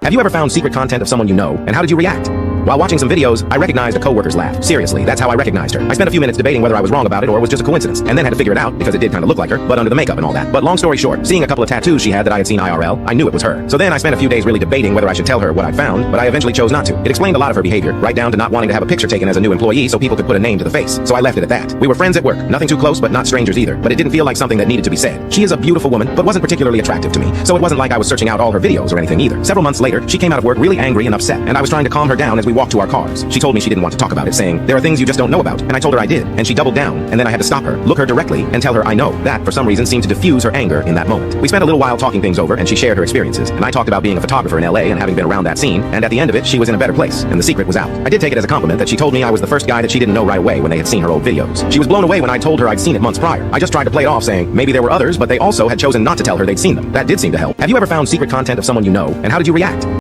Have you ever found secret content of someone you know, and how did you react? While watching some videos, I recognized a coworker's laugh. Seriously, that's how I recognized her. I spent a few minutes debating whether I was wrong about it or it was just a coincidence, and then had to figure it out because it did kind of look like her, but under the makeup and all that. But long story short, seeing a couple of tattoos she had that I had seen IRL, I knew it was her. So then I spent a few days really debating whether I should tell her what I found, but I eventually chose not to. It explained a lot of her behavior, right down to not wanting to have a picture taken as a new employee so people could put a name to the face. So I left it at that. We were friends at work, nothing too close, but not strangers either. But it didn't feel like something that needed to be said. She is a beautiful woman, but wasn't particularly attractive to me, so it wasn't like I was searching out all her videos or anything either. Several months later, she came out of work really angry and upset, and I was trying to calm her down as we walked to our cars. She told me she didn't want to talk about it, saying, "There are things you just don't know about." And I told her I did, and she doubled down, and then I had to stop her, look her directly, and tell her I know. That, for some reason, seemed to diffuse her anger in that moment. We spent a little while talking things over, and she shared her experiences, and I talked about being a photographer in LA and having been around that scene, and at the end of it, she was in a better place, and the secret was out. I did take it as a compliment that she told me I was the first guy that she didn't know right away when they had seen her old videos. She was blown away when I told her I'd seen it months prior. I just tried to play it off, saying maybe there were others, but they also had chosen not to tell her they'd seen them. That did seem to help. Have you ever found secret content of someone you know, and how did you react?